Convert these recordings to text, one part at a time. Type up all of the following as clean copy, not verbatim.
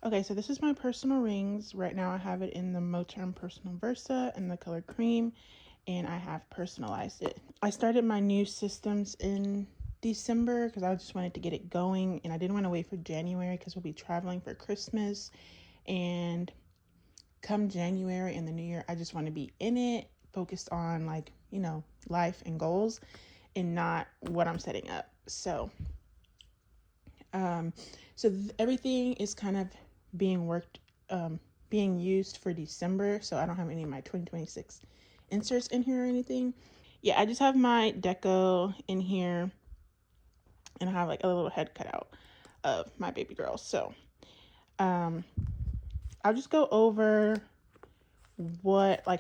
Okay, so this is my personal rings. Right now I have it in the Moterm Personal Versa in the color cream, and I have personalized it. I started my new systems in December because I just wanted to get it going, and I didn't want to wait for January because we'll be traveling for Christmas. And come January and the new year, I just want to be in it, focused on life and goals and not what I'm setting up. Um, everything is kind of being worked, being used for December. So I don't have any of my 2026 inserts in here or anything. Yeah, I just have my deco in here, and I have like a little head cut out of my baby girl. So um, I'll just go over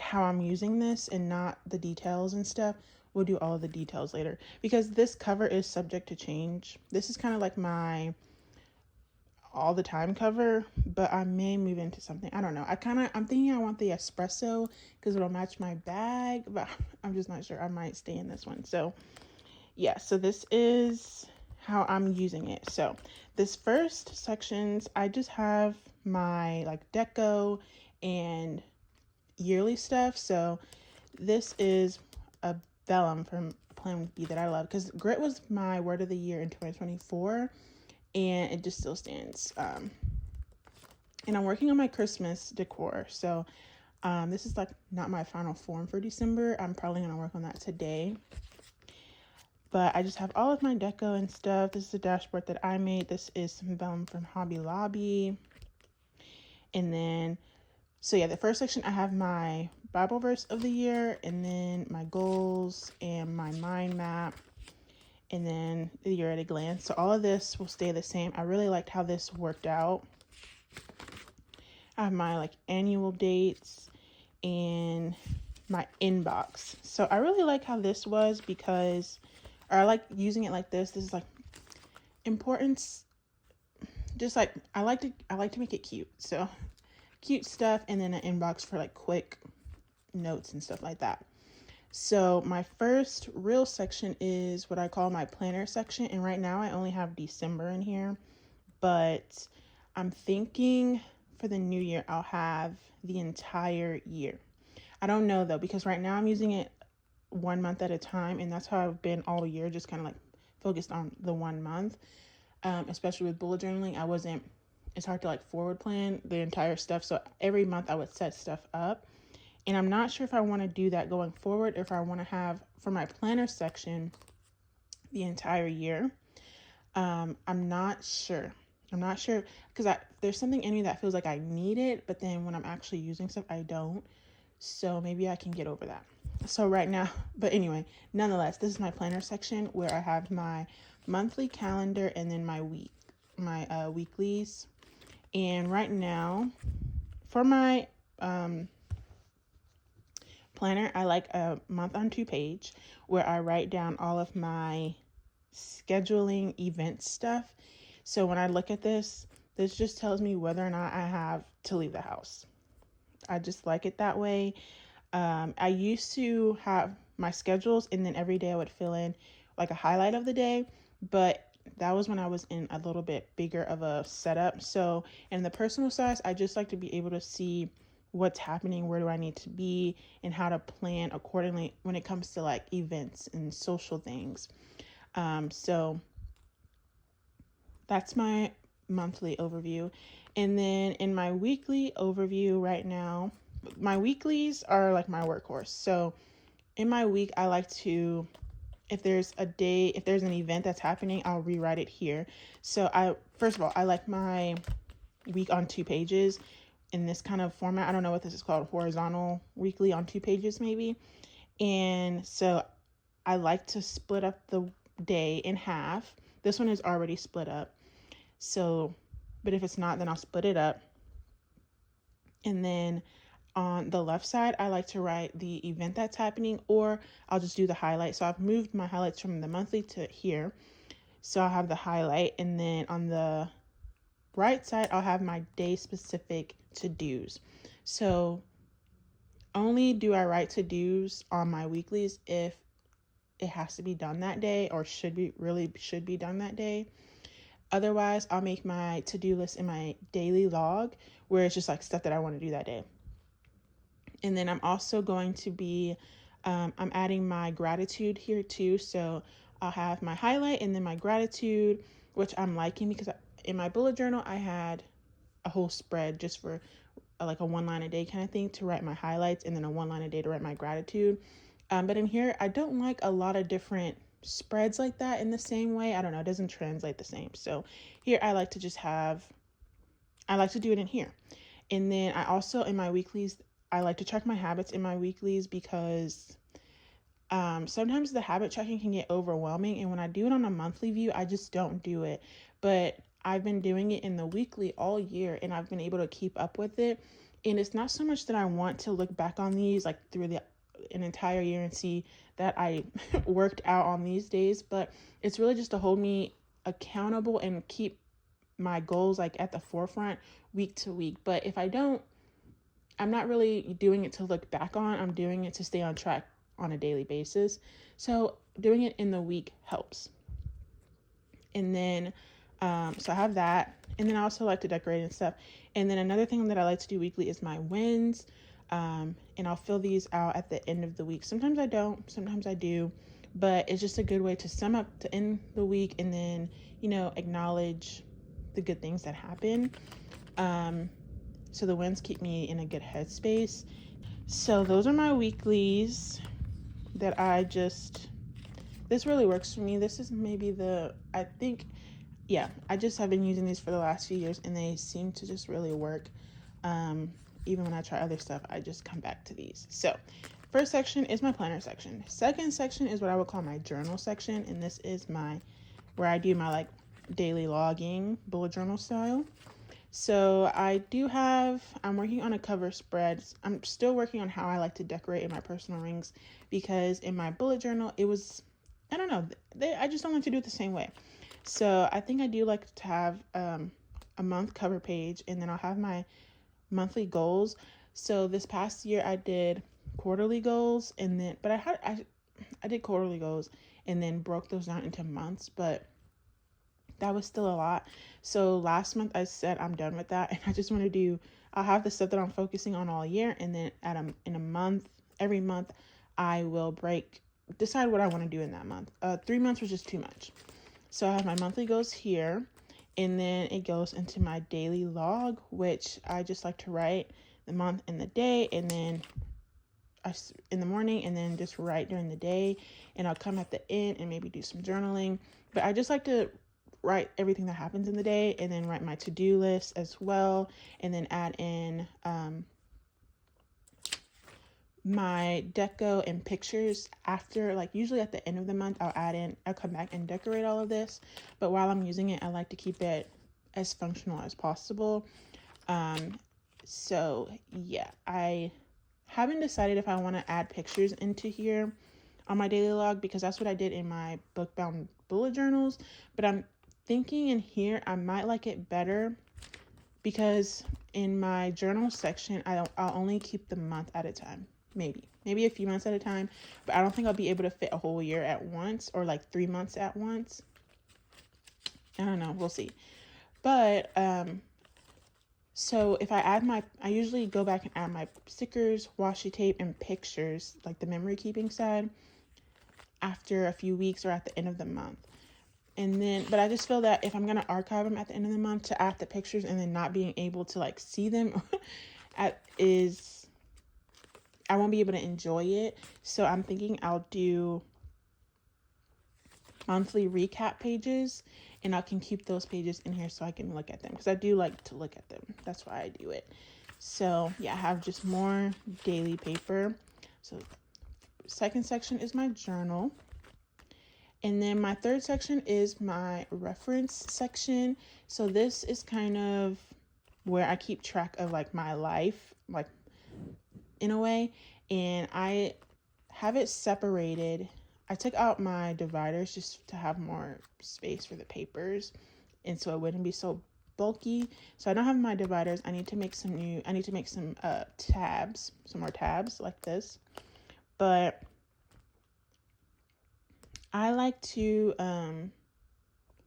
how I'm using this and not the details and stuff. We'll do all of the details later because this cover is subject to change. This is kind of like my all the time cover, but I may move into something. I don't know. I'm thinking I want the espresso because it'll match my bag, but I'm just not sure. I might stay in this one. So yeah, so this is how I'm using it. So this first sections, I just have my like deco and yearly stuff. So this is a vellum from Plan with B that I love because grit was my word of the year in 2024, and it just still stands. And I'm working on my Christmas decor. So this is like not my final form for December. I'm probably gonna work on that today. But I just have all of my deco and stuff. This is a dashboard that I made. This is some vellum from Hobby Lobby. And then, so yeah, the first section I have my Bible verse of the year, and then my goals and my mind map, and then the year at a glance. So all of this will stay the same. I really liked how this worked out. I have my like annual dates and my inbox. So I really like how this was because, or I like using it like this. This is like importance. Just like I like to make it cute. So cute stuff, and then an inbox for like quick notes and stuff like that. So my first real section is what I call my planner section, and right now I only have December in here, but I'm thinking for the new year I'll have the entire year. I don't know though, because right now I'm using it 1 month at a time, and that's how I've been all year, just kind of like focused on the 1 month. Especially with bullet journaling, it's hard to like forward plan the entire stuff. So every month I would set stuff up, and I'm not sure if I want to do that going forward, or if I want to have for my planner section the entire year. I'm not sure. Because there's something in me that feels like I need it, but then when I'm actually using stuff, I don't. So maybe I can get over that. So right now, but anyway, nonetheless, this is my planner section where I have my monthly calendar and then my weeklies. And right now, for my planner, I like a month on 2 page where I write down all of my scheduling event stuff. So when I look at this just tells me whether or not I have to leave the house. I just like it that way. I used to have my schedules, and then every day I would fill in like a highlight of the day, but that was when I was in a little bit bigger of a setup. So in the personal size, I just like to be able to see what's happening, where do I need to be, and how to plan accordingly when it comes to like events and social things. So that's my monthly overview. And then in my weekly overview right now, my weeklies are like my workhorse. So in my week, I like to, if there's an event that's happening, I'll rewrite it here. So first of all, I like my week on 2 pages in this kind of format. I don't know what this is called, horizontal weekly on 2 pages maybe. And so I like to split up the day in half. This one is already split up. So, but if it's not, then I'll split it up. And then on the left side, I like to write the event that's happening, or I'll just do the highlight. So I've moved my highlights from the monthly to here. So I'll have the highlight, and then on the right side, I'll have my day specific to-dos. So only do I write to-dos on my weeklies if it has to be done that day, or should be done that day. Otherwise, I'll make my to-do list in my daily log where it's just like stuff that I want to do that day. And then I'm also going to be, I'm adding my gratitude here too. So I'll have my highlight and then my gratitude, which I'm liking because in my bullet journal, I had a whole spread just for like a 1 line a day kind of thing to write my highlights and then a 1 line a day to write my gratitude. But in here, I don't like a lot of different spreads like that in the same way. I don't know, it doesn't translate the same. So here I like to just I like to do it in here. And then I also, in my weeklies, I like to track my habits in my weeklies because sometimes the habit tracking can get overwhelming. And when I do it on a monthly view, I just don't do it. But I've been doing it in the weekly all year and I've been able to keep up with it. And it's not so much that I want to look back on these like through an entire year and see that I worked out on these days, but it's really just to hold me accountable and keep my goals like at the forefront week to week. But if I don't, I'm not really doing it to look back on. I'm doing it to stay on track on a daily basis. So doing it in the week helps. And then, so I have that. And then I also like to decorate and stuff. And then another thing that I like to do weekly is my wins. And I'll fill these out at the end of the week. Sometimes I don't, sometimes I do, but it's just a good way to sum up to end the week and then, acknowledge the good things that happen. So the wins keep me in a good headspace. So those are my weeklies that this really works for me. This is maybe I just have been using these for the last few years and they seem to just really work. Even when I try other stuff, I just come back to these. So first section is my planner section. Second section is what I would call my journal section. And this is where I do my like daily logging, bullet journal style. So I'm working on a cover spread. I'm still working on how I like to decorate in my personal rings because in my bullet journal, I don't know, I just don't like to do it the same way. So I think I do like to have a month cover page and then I'll have my monthly goals. So this past year I did quarterly goals but I did quarterly goals and then broke those down into months, but that was still a lot. So last month I said I'm done with that and I just want to I'll have the stuff that I'm focusing on all year and then in a month, every month I will decide what I want to do in that month. 3 months was just too much. So I have my monthly goals here and then it goes into my daily log, which I just like to write the month and the day and then in the morning and then just write during the day, and I'll come at the end and maybe do some journaling. But I just like to write everything that happens in the day and then write my to-do list as well, and then add in my deco and pictures after, like usually at the end of the month I'll come back and decorate all of this, but while I'm using it I like to keep it as functional as possible. So yeah, I haven't decided if I want to add pictures into here on my daily log because that's what I did in my book bound bullet journals, but I'm thinking in here I might like it better because in my journal section I'll only keep the month at a time, maybe a few months at a time, but I don't think I'll be able to fit a whole year at once or like 3 months at once. I don't know, we'll see. But so if I usually go back and add my stickers, washi tape, and pictures, like the memory keeping side, after a few weeks or at the end of the month. And then, but I just feel that if I'm going to archive them at the end of the month, to add the pictures and then not being able to like see them I won't be able to enjoy it. So I'm thinking I'll do monthly recap pages and I can keep those pages in here so I can look at them because I do like to look at them. That's why I do it. So yeah, I have just more daily paper. So second section is my journal. And then my third section is my reference section. So this is kind of where I keep track of like my life, like in a way. And I have it separated. I took out my dividers just to have more space for the papers and so it wouldn't be so bulky. So I don't have my dividers. I need to make some tabs, some more tabs like this. But I like to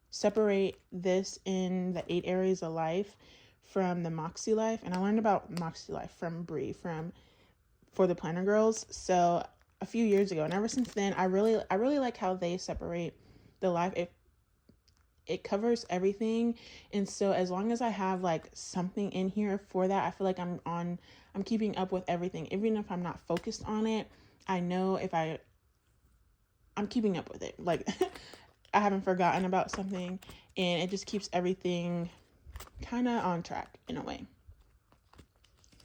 separate this in the 8 areas of life from the Moxie Life. And I learned about Moxie Life from Bree from For the Planner Girls. So a few years ago, and ever since then, I really like how they separate the life. It covers everything. And so as long as I have like something in here for that, I feel like I'm keeping up with everything. Even if I'm not focused on it, I know if I'm keeping up with it. Like I haven't forgotten about something, and it just keeps everything kind of on track in a way.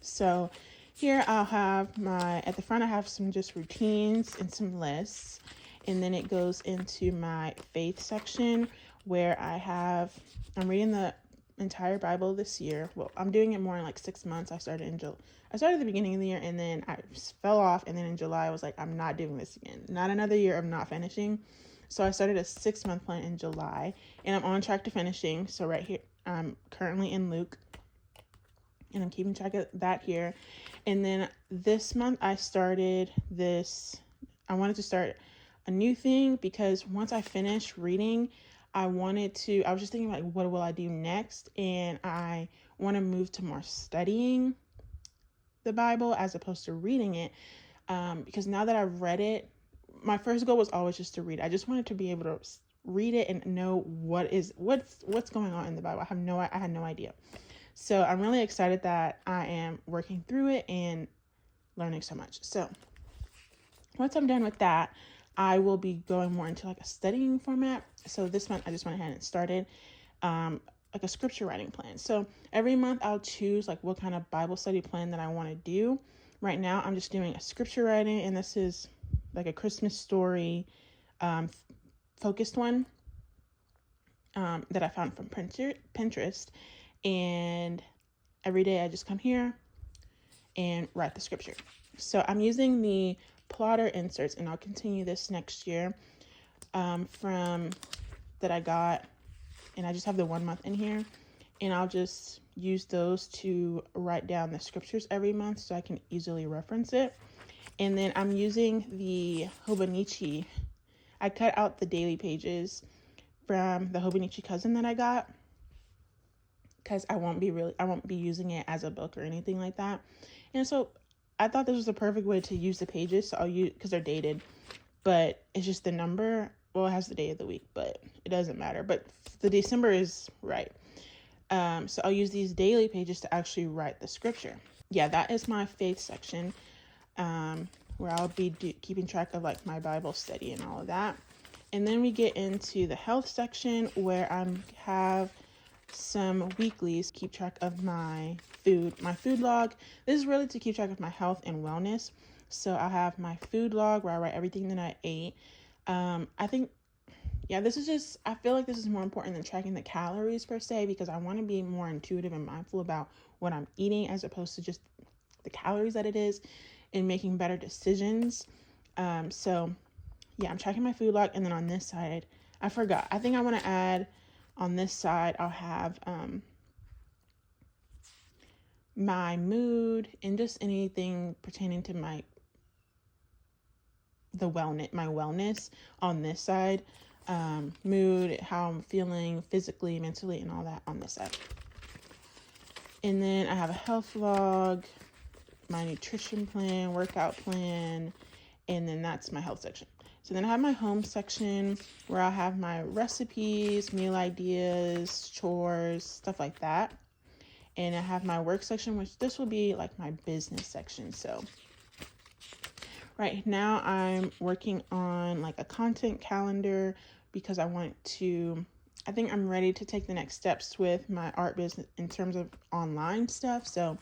So here I'll have at the front I have some just routines and some lists. And then it goes into my faith section where I'm reading the entire Bible this year. Well, I'm doing it more in like 6 months. I started at the beginning of the year, and then I fell off. And then in July, I was like, I'm not doing this again. Not another year of not finishing. So I started a 6-month plan in July, and I'm on track to finishing. So right here, I'm currently in Luke, and I'm keeping track of that here. And then this month I wanted to start a new thing, because once I finished reading, I was just thinking like, what will I do next? And I want to move to more studying the Bible as opposed to reading it. Because now that I've read it, my first goal was always just to read. I just wanted to be able to read it and know what's going on in the Bible. I had no idea. So I'm really excited that I am working through it and learning so much. So once I'm done with that, I will be going more into like a studying format. So this month I just went ahead and started like a scripture writing plan. So every month I'll choose like what kind of Bible study plan that I want to do. Right now I'm just doing a scripture writing, and this is like a Christmas story focused one that I found from Pinterest. And every day I just come here and write the scripture. So I'm using the plotter inserts, and I'll continue this next year from that I got, and I just have the 1 month in here, and I'll just use those to write down the scriptures every month so I can easily reference it. And then I'm using the Hobonichi. I cut out the daily pages from the Hobonichi cousin that I got, because I won't be using it as a book or anything like that. And so I thought this was the perfect way to use the pages. So I'll use, because they're dated, but it's just the number. Well, it has the day of the week, but it doesn't matter. But the December is right. So I'll use these daily pages to actually write the scripture. Yeah, that is my faith section, where I'll be keeping track of like my Bible study and all of that. And then we get into the health section, where I have some weeklies, keep track of my food log. This is really to keep track of my health and wellness. So I have my food log where I write everything that I ate. I think, yeah, I feel like this is more important than tracking the calories per se, because I want to be more intuitive and mindful about what I'm eating as opposed to just the calories that it is, and making better decisions. So yeah, I'm tracking my food log. And then on this side, I forgot. I think I want to add on this side, I'll have my mood and just anything pertaining to my wellness on this side. Mood, how I'm feeling physically, mentally, and all that on this side. And then I have a health log, my nutrition plan, workout plan, and then that's my health section. So then I have my home section where I'll have my recipes, meal ideas, chores, stuff like that. And I have my work section, which this will be like my business section. So right now I'm working on like a content calendar, because I think I'm ready to take the next steps with my art business in terms of online stuff. So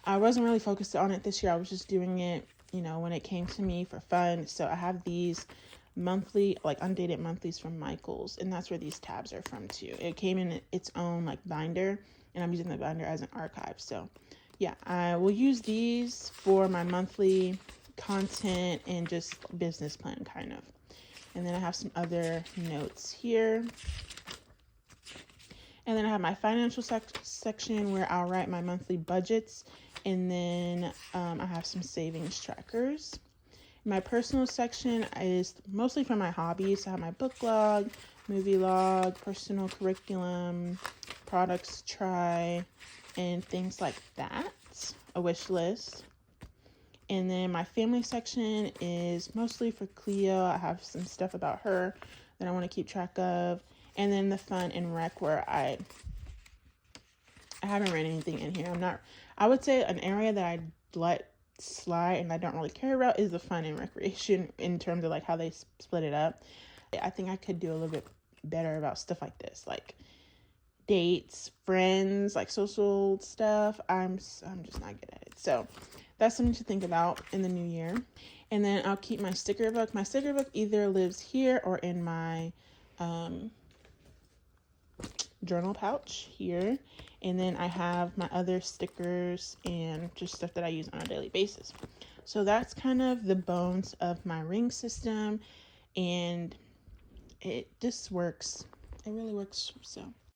I wasn't really focused on it this year. I was just doing it, when it came to me for fun. So I have these monthly, like undated monthlies from Michaels, and that's where these tabs are from too. It came in its own like binder, and I'm using the binder as an archive. So yeah, I will use these for my monthly content and just business plan kind of. And then I have some other notes here. And then I have my financial section where I'll write my monthly budgets. And then I have some savings trackers. My personal section is mostly for my hobbies. So I have my book log, movie log, personal curriculum, products to try, and things like that. A wish list. And then my family section is mostly for Cleo. I have some stuff about her that I want to keep track of. And then the fun and rec, where I haven't read anything in here. I would say an area that I let slide and I don't really care about is the fun and recreation, in terms of like how they split it up. I think I could do a little bit better about stuff like this, like dates, friends, like social stuff. I'm just not good at it. So that's something to think about in the new year. And then I'll keep my sticker book. My sticker book either lives here or in my journal pouch here. And then I have my other stickers and just stuff that I use on a daily basis. So that's kind of the bones of my ring system, and it just works. It really works. So